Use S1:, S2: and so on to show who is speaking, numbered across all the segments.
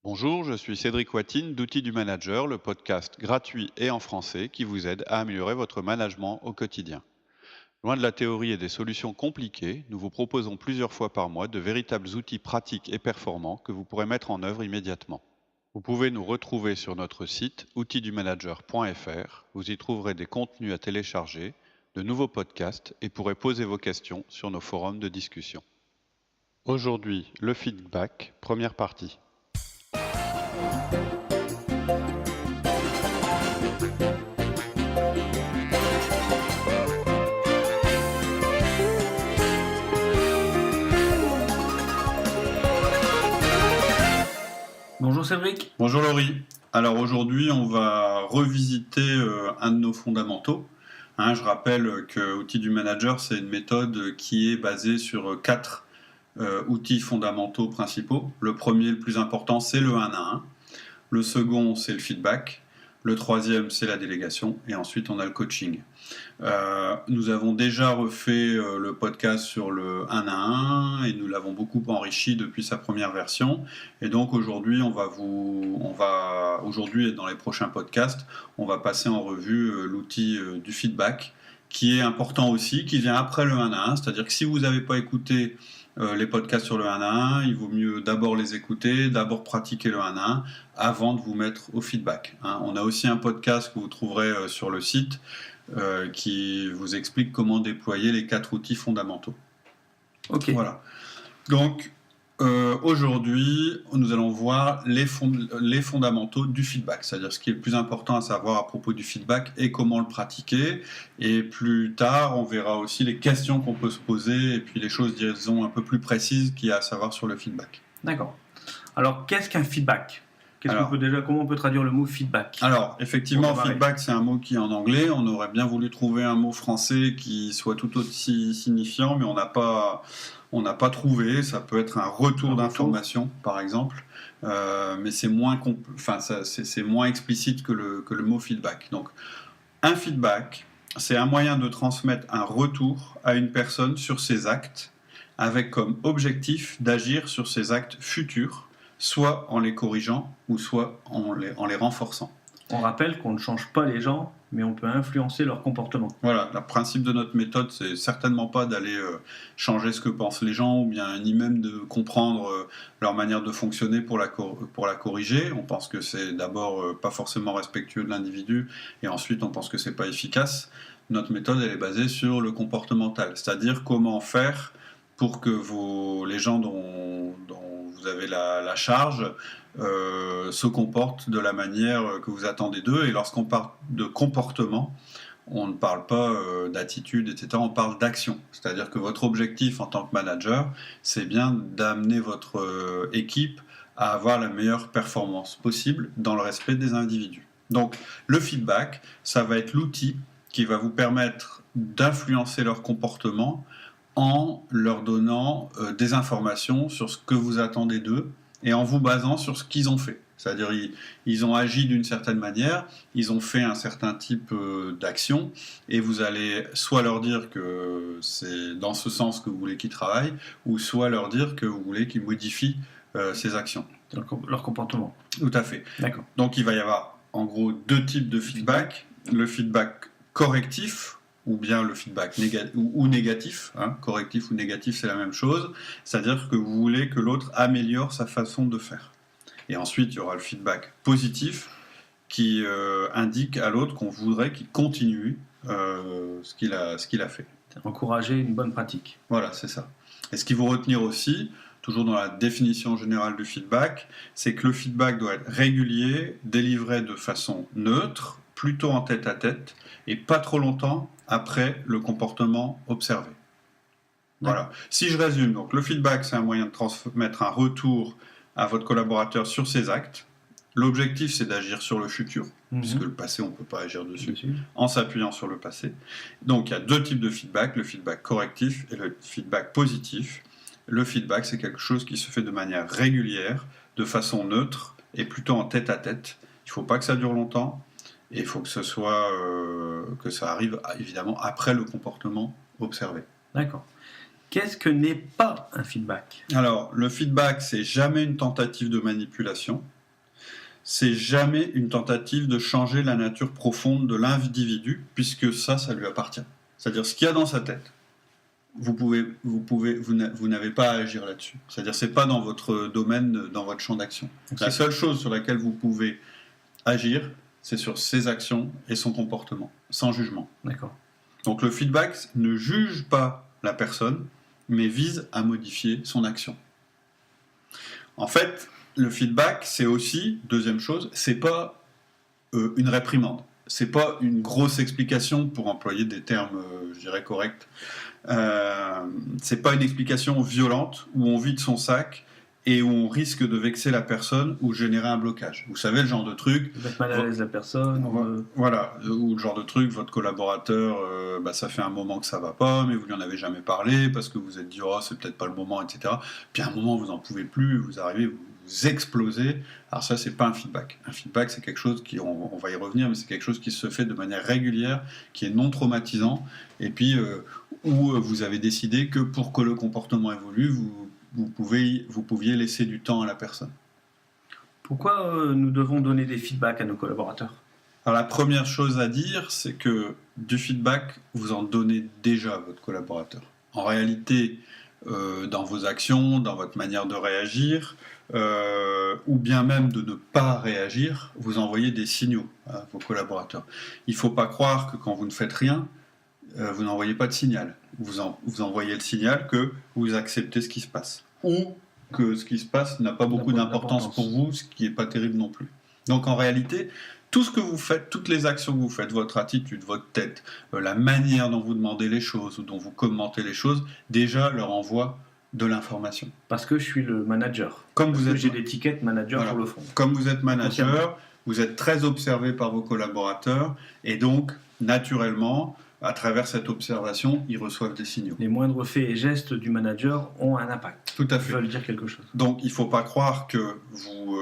S1: Bonjour, je suis Cédric Watine d'Outils du Manager, le podcast gratuit et en français qui vous aide à améliorer votre management au quotidien. Loin de la théorie et des solutions compliquées, nous vous proposons plusieurs fois par mois de véritables outils pratiques et performants que vous pourrez mettre en œuvre immédiatement. Vous pouvez nous retrouver sur notre site outildumanager.fr. Vous y trouverez des contenus à télécharger, de nouveaux podcasts et pourrez poser vos questions sur nos forums de discussion. Aujourd'hui, le feedback, première partie.
S2: Bonjour Cédric.
S3: Bonjour Laurie. Alors aujourd'hui, on va revisiter un de nos fondamentaux. Je rappelle que Outils du Manager, c'est une méthode qui est basée sur quatre outils fondamentaux principaux. Le premier, le plus important, c'est le 1 à 1. Le second, c'est le feedback. Le troisième, c'est la délégation. Et ensuite, on a le coaching. Nous avons déjà refait le podcast sur le 1 à 1 et nous l'avons beaucoup enrichi depuis sa première version. Et donc aujourd'hui, aujourd'hui et dans les prochains podcasts, on va passer en revue l'outil du feedback qui est important aussi, qui vient après le 1 à 1. C'est-à-dire que si vous n'avez pas écouté les podcasts sur le 1 à 1, il vaut mieux d'abord les écouter, d'abord pratiquer le 1 à 1 avant de vous mettre au feedback. On a aussi un podcast que vous trouverez sur le site qui vous explique comment déployer les quatre outils fondamentaux.
S2: Ok.
S3: Voilà. Donc aujourd'hui, nous allons voir les fondamentaux du feedback, c'est-à-dire ce qui est le plus important à savoir à propos du feedback et comment le pratiquer. Et plus tard, on verra aussi les questions qu'on peut se poser et puis les choses, disons, un peu plus précises qu'il y a à savoir sur le feedback.
S2: D'accord. Alors, qu'est-ce qu'un feedback ? Comment on peut traduire le mot feedback ?
S3: Alors, effectivement, feedback, c'est un mot qui est en anglais. On aurait bien voulu trouver un mot français qui soit tout aussi signifiant, mais on n'a pas trouvé. Ça peut être un retour d'information, par exemple, mais c'est moins explicite que le mot feedback. Donc, un feedback, c'est un moyen de transmettre un retour à une personne sur ses actes, avec comme objectif d'agir sur ses actes futurs, soit en les corrigeant ou soit en les renforçant.
S2: On rappelle qu'on ne change pas les gens, mais on peut influencer leur comportement.
S3: Voilà, le principe de notre méthode, c'est certainement pas d'aller changer ce que pensent les gens, ou bien ni même de comprendre leur manière de fonctionner pour la corriger. On pense que c'est d'abord pas forcément respectueux de l'individu, et ensuite on pense que c'est pas efficace. Notre méthode, elle est basée sur le comportemental, c'est-à-dire comment faire pour que les gens dont vous avez la charge se comportent de la manière que vous attendez d'eux. Et lorsqu'on parle de comportement, on ne parle pas d'attitude, etc. On parle d'action. C'est-à-dire que votre objectif en tant que manager, c'est bien d'amener votre équipe à avoir la meilleure performance possible dans le respect des individus. Donc le feedback, ça va être l'outil qui va vous permettre d'influencer leur comportement en leur donnant des informations sur ce que vous attendez d'eux et en vous basant sur ce qu'ils ont fait. C'est-à-dire ils ont agi d'une certaine manière, ils ont fait un certain type d'action, et vous allez soit leur dire que c'est dans ce sens que vous voulez qu'ils travaillent, ou soit leur dire que vous voulez qu'ils modifient ces actions.
S2: Leur comportement.
S3: Tout à fait.
S2: D'accord.
S3: Donc il va y avoir en gros deux types de feedback. Le feedback correctif, ou bien le feedback négatif, correctif ou négatif, c'est la même chose, c'est-à-dire que vous voulez que l'autre améliore sa façon de faire. Et ensuite, il y aura le feedback positif qui indique à l'autre qu'on voudrait qu'il continue ce qu'il a fait.
S2: Encourager une bonne pratique.
S3: Voilà, c'est ça. Et ce qu'il faut retenir aussi, toujours dans la définition générale du feedback, c'est que le feedback doit être régulier, délivré de façon neutre, plutôt en tête-à-tête, et pas trop longtemps après le comportement observé. Voilà. Si je résume, donc le feedback, c'est un moyen de transmettre un retour à votre collaborateur sur ses actes. L'objectif, c'est d'agir sur le futur, puisque le passé, on ne peut pas agir dessus, en s'appuyant sur le passé. Donc, il y a deux types de feedback, le feedback correctif et le feedback positif. Le feedback, c'est quelque chose qui se fait de manière régulière, de façon neutre, et plutôt en tête-à-tête. Il ne faut pas que ça dure longtemps, et il faut que ça arrive évidemment après le comportement observé.
S2: D'accord. Qu'est-ce que n'est pas un feedback ?
S3: Alors, le feedback, c'est jamais une tentative de manipulation. C'est jamais une tentative de changer la nature profonde de l'individu, puisque ça lui appartient. C'est-à-dire ce qu'il y a dans sa tête. Vous n'avez pas à agir là-dessus. C'est-à-dire c'est pas dans votre domaine, dans votre champ d'action. La seule chose sur laquelle vous pouvez agir, c'est sur ses actions et son comportement, sans jugement.
S2: D'accord.
S3: Donc le feedback ne juge pas la personne, mais vise à modifier son action. En fait, le feedback, c'est aussi, deuxième chose, c'est pas une réprimande. C'est pas une grosse explication, pour employer des termes, je dirais, corrects. C'est pas une explication violente où on vide son sac et où on risque de vexer la personne ou générer un blocage. Vous savez, le genre de truc...
S2: Mettre mal à l'aise la personne.
S3: Voilà, ou le genre de truc, votre collaborateur, ça fait un moment que ça va pas, mais vous lui en avez jamais parlé parce que vous êtes dit, oh, c'est peut-être pas le moment, etc. Puis à un moment, vous en pouvez plus, vous arrivez, vous explosez. Alors ça, c'est pas un feedback. Un feedback, c'est quelque chose qui, on va y revenir, mais c'est quelque chose qui se fait de manière régulière, qui est non traumatisant, et puis où vous avez décidé que pour que le comportement évolue, vous pouviez laisser du temps à la personne.
S2: Pourquoi nous devons donner des feedbacks à nos collaborateurs ?
S3: Alors la première chose à dire, c'est que du feedback, vous en donnez déjà à votre collaborateur. En réalité, dans vos actions, dans votre manière de réagir, ou bien même de ne pas réagir, vous envoyez des signaux à vos collaborateurs. Il ne faut pas croire que quand vous ne faites rien, vous n'envoyez pas de signal. Vous envoyez le signal que vous acceptez ce qui se passe. Ou que ce qui se passe n'a pas beaucoup d'importance pour vous, ce qui n'est pas terrible non plus. Donc en réalité, tout ce que vous faites, toutes les actions que vous faites, votre attitude, votre tête, la manière dont vous demandez les choses ou dont vous commentez les choses, déjà leur envoie de l'information.
S2: Parce que je suis le manager. J'ai l'étiquette manager sur le front.
S3: Comme vous êtes manager, vous êtes très observé par vos collaborateurs et donc, naturellement, à travers cette observation, ils reçoivent des signaux.
S2: Les moindres faits et gestes du manager ont un impact.
S3: Tout à fait.
S2: Ils veulent dire quelque chose.
S3: Donc, il ne faut pas croire que vous...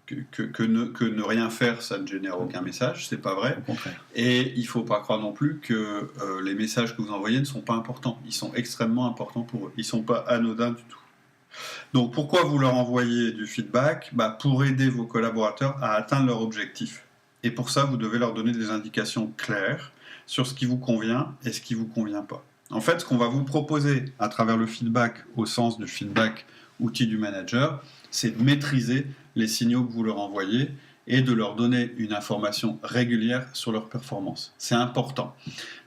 S3: Que ne rien faire, ça ne génère aucun message, c'est pas vrai.
S2: Au contraire.
S3: Et il ne faut pas croire non plus que les messages que vous envoyez ne sont pas importants. Ils sont extrêmement importants pour eux. Ils ne sont pas anodins du tout. Donc pourquoi vous leur envoyez du feedback ? Pour aider vos collaborateurs à atteindre leur objectif. Et pour ça, vous devez leur donner des indications claires sur ce qui vous convient et ce qui ne vous convient pas. En fait, ce qu'on va vous proposer à travers le feedback, au sens du feedback outil du manager, c'est de maîtriser les signaux que vous leur envoyez et de leur donner une information régulière sur leur performance. C'est important.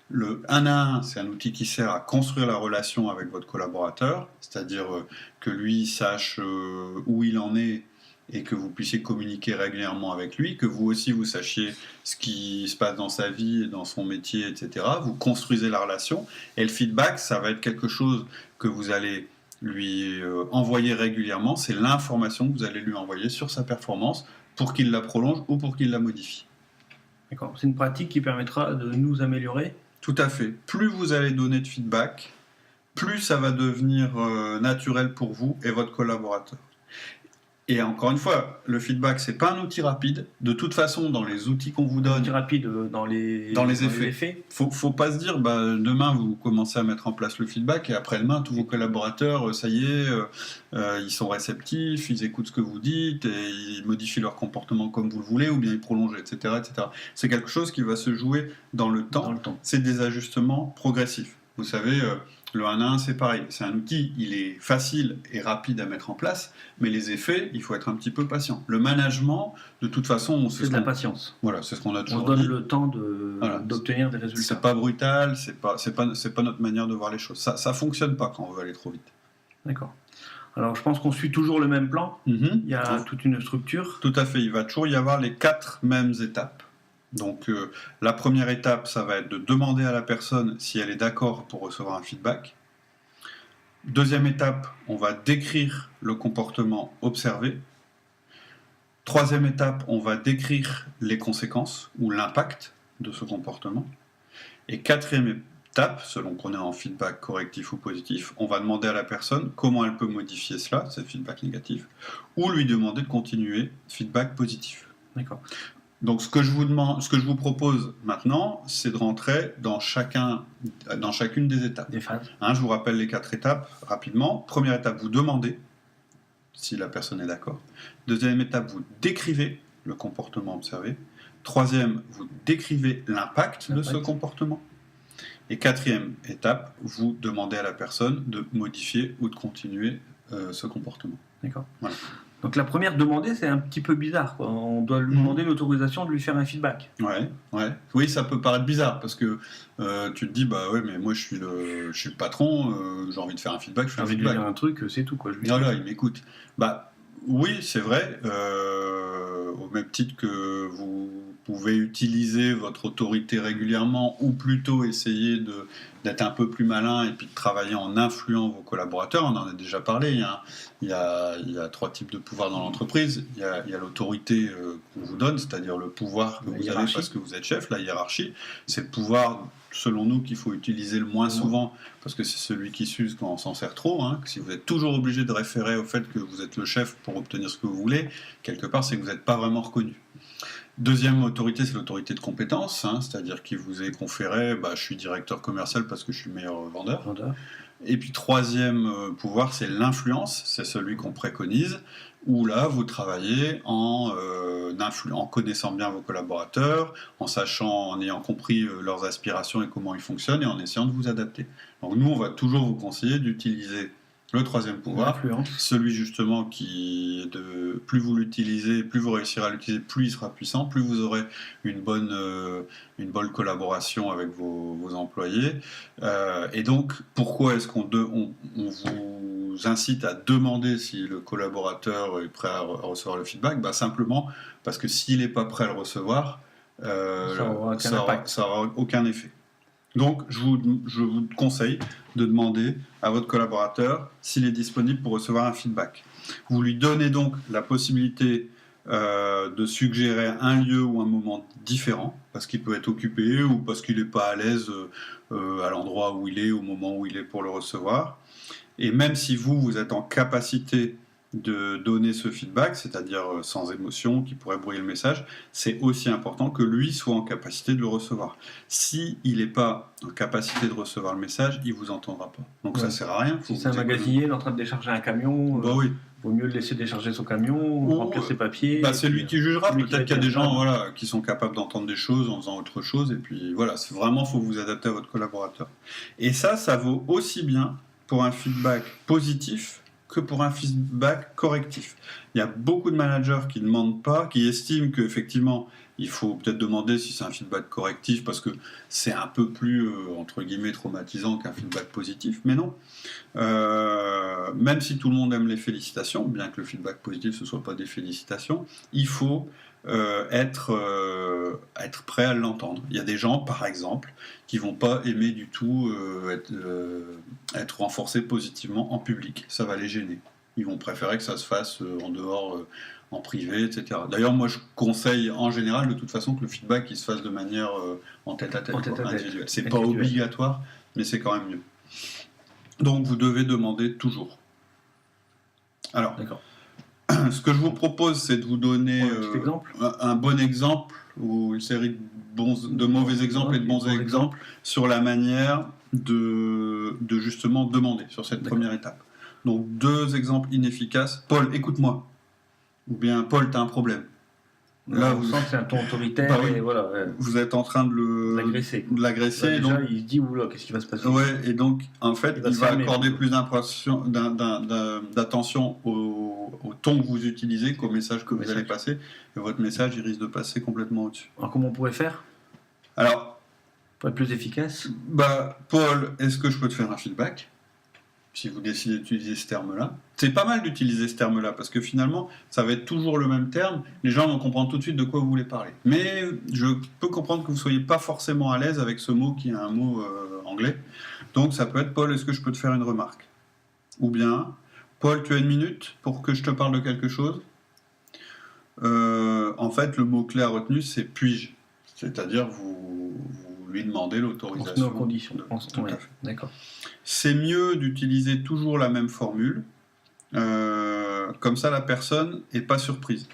S3: Le 1 à 1, c'est un outil qui sert à construire la relation avec votre collaborateur, c'est-à-dire que lui sache où il en est et que vous puissiez communiquer régulièrement avec lui, que vous aussi vous sachiez ce qui se passe dans sa vie, et dans son métier, etc. Vous construisez la relation et le feedback, ça va être quelque chose que vous allez lui envoyer régulièrement, c'est l'information que vous allez lui envoyer sur sa performance pour qu'il la prolonge ou pour qu'il la modifie.
S2: D'accord. C'est une pratique qui permettra de nous améliorer ?
S3: Tout à fait. Plus vous allez donner de feedback, plus ça va devenir naturel pour vous et votre collaborateur. Et encore une fois, le feedback, c'est pas un outil rapide. De toute façon, dans les outils qu'on vous donne...
S2: Un outil rapide dans les effets.
S3: Faut pas se dire, demain, vous commencez à mettre en place le feedback, et après-demain, tous vos collaborateurs, ça y est, ils sont réceptifs, ils écoutent ce que vous dites, et ils modifient leur comportement comme vous le voulez, ou bien ils prolongent, etc., etc. C'est quelque chose qui va se jouer dans le temps. C'est des ajustements progressifs. Vous savez... Le 1 à 1, c'est pareil. C'est un outil, il est facile et rapide à mettre en place, mais les effets, il faut être un petit peu patient. Le management, de toute façon...
S2: C'est de la patience.
S3: Voilà, c'est ce qu'on a toujours
S2: dit. On
S3: donne
S2: le temps d'obtenir des résultats.
S3: C'est pas brutal, c'est pas notre manière de voir les choses. Ça fonctionne pas quand on veut aller trop vite.
S2: D'accord. Alors, je pense qu'on suit toujours le même plan. Il y a toute une structure.
S3: Tout à fait. Il va toujours y avoir les 4 mêmes étapes. Donc la première étape, ça va être de demander à la personne si elle est d'accord pour recevoir un feedback. Deuxième étape, on va décrire le comportement observé. Troisième étape, on va décrire les conséquences ou l'impact de ce comportement. Et quatrième étape, selon qu'on est en feedback correctif ou positif, on va demander à la personne comment elle peut modifier cela, c'est le feedback négatif, ou lui demander de continuer feedback positif.
S2: D'accord.
S3: Donc ce que je vous propose maintenant, c'est de rentrer dans chacune des étapes.
S2: Des phases.
S3: Je vous rappelle les 4 étapes rapidement. Première étape, vous demandez si la personne est d'accord. Deuxième étape, vous décrivez le comportement observé. Troisième, vous décrivez l'impact de ce comportement. Et quatrième étape, vous demandez à la personne de modifier ou de continuer ce comportement.
S2: D'accord.
S3: Voilà.
S2: Donc la première demandée, c'est un petit peu bizarre, quoi. On doit lui demander l'autorisation de lui faire un feedback.
S3: Ouais. Oui, ça peut paraître bizarre parce que tu te dis bah ouais, mais moi je suis le patron, j'ai envie de faire un feedback, je fais un feedback.
S2: J'ai envie de lui dire un truc, c'est tout quoi.
S3: Là, il m'écoute. Bah oui, c'est vrai. Au même titre que vous pouvez utiliser votre autorité régulièrement, ou plutôt essayer d'être un peu plus malin et puis de travailler en influant vos collaborateurs. On en a déjà parlé. Il y a 3 types de pouvoir dans l'entreprise. Il y a l'autorité qu'on vous donne, c'est-à-dire le pouvoir que vous avez parce que vous êtes chef, la hiérarchie. C'est le pouvoir, selon nous, qu'il faut utiliser le moins souvent, parce que c'est celui qui s'use quand on s'en sert trop. Si vous êtes toujours obligé de référer au fait que vous êtes le chef pour obtenir ce que vous voulez, quelque part, c'est que vous n'êtes pas vraiment reconnu. Deuxième autorité, c'est l'autorité de compétence, c'est-à-dire qui vous est conférée, je suis directeur commercial parce que je suis meilleur vendeur. Et puis troisième pouvoir, c'est l'influence, c'est celui qu'on préconise, où là, vous travaillez en connaissant bien vos collaborateurs, en ayant compris leurs aspirations et comment ils fonctionnent, et en essayant de vous adapter. Donc nous, on va toujours vous conseiller d'utiliser le troisième pouvoir, celui justement plus vous l'utilisez, plus vous réussirez à l'utiliser, plus il sera puissant, plus vous aurez une bonne collaboration avec vos employés. Et donc, pourquoi est-ce qu'on vous incite à demander si le collaborateur est prêt à recevoir le feedback ? Simplement parce que s'il n'est pas prêt à le recevoir, ça n'aura aucun effet. Donc, je vous conseille de demander à votre collaborateur s'il est disponible pour recevoir un feedback. Vous lui donnez donc la possibilité de suggérer un lieu ou un moment différent, parce qu'il peut être occupé ou parce qu'il n'est pas à l'aise à l'endroit où il est, au moment où il est pour le recevoir. Et même si vous êtes en capacité de donner ce feedback, c'est-à-dire sans émotion, qui pourrait brouiller le message, c'est aussi important que lui soit en capacité de le recevoir. S'il n'est pas en capacité de recevoir le message, il ne vous entendra pas. Donc ça ne sert à rien.
S2: Si c'est un magasinier, il est en train de décharger un camion,
S3: oui.
S2: Vaut mieux le laisser décharger son camion, remplir ses papiers.
S3: C'est lui qui jugera. Peut-être qu'il y a des gens qui sont capables d'entendre des choses en faisant autre chose. Et puis voilà, il faut vous adapter à votre collaborateur. Et ça vaut aussi bien pour un feedback positif que pour un feedback correctif. Il y a beaucoup de managers qui ne demandent pas, qui estiment qu'effectivement, il faut peut-être demander si c'est un feedback correctif parce que c'est un peu plus, entre guillemets, traumatisant qu'un feedback positif. Mais non. Même si tout le monde aime les félicitations, bien que le feedback positif ce ne soit pas des félicitations, il faut être prêt à l'entendre. Il y a des gens, par exemple, qui ne vont pas aimer du tout être renforcés positivement en public. Ça va les gêner. Ils vont préférer que ça se fasse en dehors, en privé, etc. D'ailleurs, moi, je conseille en général, de toute façon, que le feedback il se fasse de manière en tête-à-tête, individuelle. C'est pas obligatoire, mais c'est quand même mieux. Donc, vous devez demander toujours. Alors,
S2: d'accord.
S3: Ce que je vous propose, c'est de vous donner un bon exemple ou une série de mauvais exemples et de bons exemples sur la manière de justement demander sur cette première étape. Donc 2 exemples inefficaces. Paul, écoute-moi. Ou bien Paul, t'as un problème.
S2: Là, vous sentez que c'est un ton autoritaire.
S3: Oui.
S2: Et voilà,
S3: vous êtes en train de l'agresser.
S2: Déjà, donc, il se dit oula, qu'est-ce qui va se passer ?
S3: Et donc, en fait, il va accorder plus d'attention au ton que vous utilisez qu'au message que vous allez passer. Et votre message, il risque de passer complètement au-dessus.
S2: Alors, comment on pourrait faire ?
S3: Alors,
S2: pour être plus efficace ?
S3: Paul, est-ce que je peux te faire un feedback ? Si vous décidez d'utiliser ce terme-là. C'est pas mal d'utiliser ce terme-là, parce que finalement, ça va être toujours le même terme. Les gens vont comprendre tout de suite de quoi vous voulez parler. Mais je peux comprendre que vous ne soyez pas forcément à l'aise avec ce mot qui est un mot anglais. Donc ça peut être « Paul, est-ce que je peux te faire une remarque ?» Ou bien « Paul, tu as 1 minute pour que je te parle de quelque chose ?» En fait, le mot-clé à retenir, c'est « puis-je ?» C'est-à-dire, vous lui demandez l'autorisation.
S2: On se met en condition.
S3: Tout à fait.
S2: D'accord.
S3: C'est mieux d'utiliser toujours la même formule, comme ça la personne n'est pas surprise.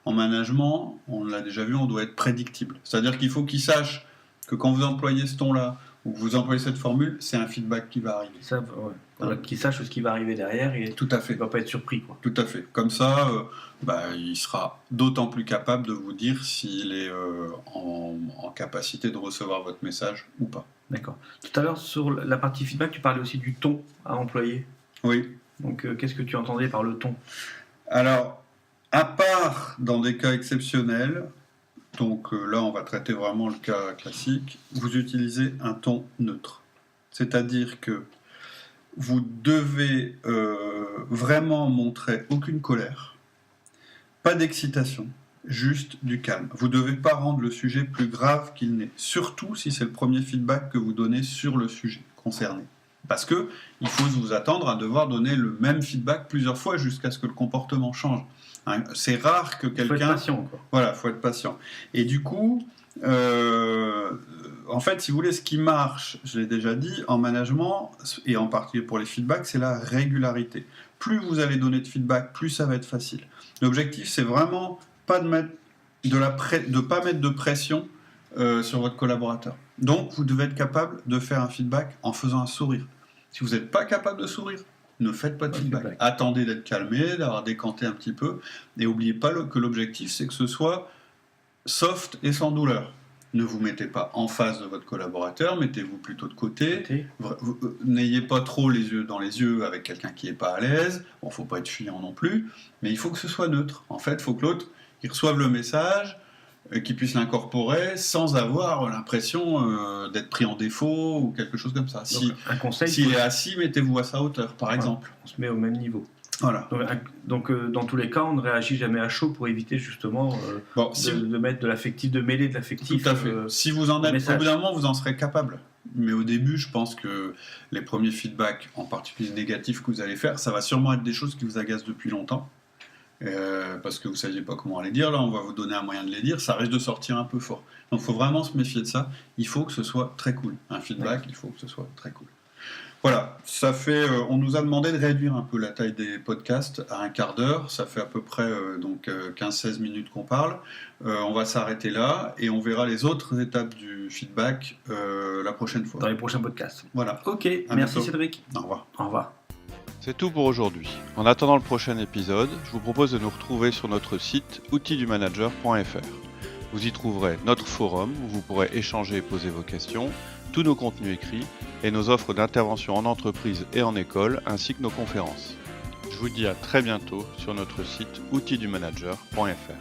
S3: En management, on l'a déjà vu, on doit être prédictible. C'est-à-dire qu'il faut qu'il sache que quand vous employez ce ton-là, ou que vous employez cette formule, c'est un feedback qui va arriver.
S2: Ça, ouais. Voilà, qu'il sache ce qui va arriver derrière et
S3: Tout à fait.
S2: il ne va pas être surpris, quoi.
S3: Tout à fait. Comme ça, il sera d'autant plus capable de vous dire s'il est en capacité de recevoir votre message ou pas.
S2: D'accord. Tout à l'heure, sur la partie feedback, tu parlais aussi du ton à employer.
S3: Oui.
S2: Donc, qu'est-ce que tu entendais par le ton ?
S3: Alors, à part dans des cas exceptionnels, donc là on va traiter vraiment le cas classique, vous utilisez un ton neutre. C'est-à-dire que vous devez vraiment montrer aucune colère, pas d'excitation, juste du calme. Vous ne devez pas rendre le sujet plus grave qu'il n'est, surtout si c'est le premier feedback que vous donnez sur le sujet concerné. Parce que il faut vous attendre à devoir donner le même feedback plusieurs fois jusqu'à ce que le comportement change. Hein, c'est rare que quelqu'un...
S2: Il faut être patient, quoi.
S3: Voilà, il faut être patient. Et du coup, en fait, si vous voulez, ce qui marche, je l'ai déjà dit, en management, et en particulier pour les feedbacks, c'est la régularité. Plus vous allez donner de feedback, plus ça va être facile. L'objectif, c'est vraiment pas de pas mettre de pression sur votre collaborateur. Donc, vous devez être capable de faire un feedback en faisant un sourire. Si vous n'êtes pas capable de sourire, ne faites pas de feedback. Attendez d'être calmé, d'avoir décanté un petit peu, et n'oubliez pas que l'objectif, c'est que ce soit soft et sans douleur. Ne vous mettez pas en face de votre collaborateur, mettez-vous plutôt de côté. N'ayez pas trop les yeux dans les yeux avec quelqu'un qui n'est pas à l'aise. Bon, faut pas être fuyant non plus, mais il faut que ce soit neutre. En fait, il faut que l'autre il reçoive le message, qu'il puisse l'incorporer sans avoir l'impression d'être pris en défaut ou quelque chose comme ça.
S2: Donc, un conseil,
S3: s'il est assis, mettez-vous à sa hauteur, par exemple.
S2: On se met au même niveau.
S3: Voilà.
S2: Donc, dans tous les cas, on ne réagit jamais à chaud pour éviter justement de mettre de l'affectif, de mêler de l'affectif.
S3: Tout à fait. Si vous en êtes, au bout d'un moment, vous en serez capable. Mais au début, je pense que les premiers feedbacks, en particulier négatifs que vous allez faire, ça va sûrement être des choses qui vous agacent depuis longtemps. Parce que vous ne saviez pas comment les dire. Là, on va vous donner un moyen de les dire. Ça risque de sortir un peu fort. Donc, il faut vraiment se méfier de ça. Il faut que ce soit très cool. Un feedback, il faut que ce soit très cool. Voilà, ça fait. On nous a demandé de réduire un peu la taille des podcasts à un quart d'heure. Ça fait à peu près 15-16 minutes qu'on parle. On va s'arrêter là et on verra les autres étapes du feedback la prochaine fois.
S2: Dans les prochains podcasts.
S3: Voilà.
S2: Ok, merci
S3: bientôt.
S2: Cédric.
S3: Au revoir.
S2: Au revoir.
S1: C'est tout pour aujourd'hui. En attendant le prochain épisode, je vous propose de nous retrouver sur notre site outildumanager.fr. Vous y trouverez notre forum où vous pourrez échanger et poser vos questions, tous nos contenus écrits et nos offres d'intervention en entreprise et en école, ainsi que nos conférences. Je vous dis à très bientôt sur notre site outildumanager.fr.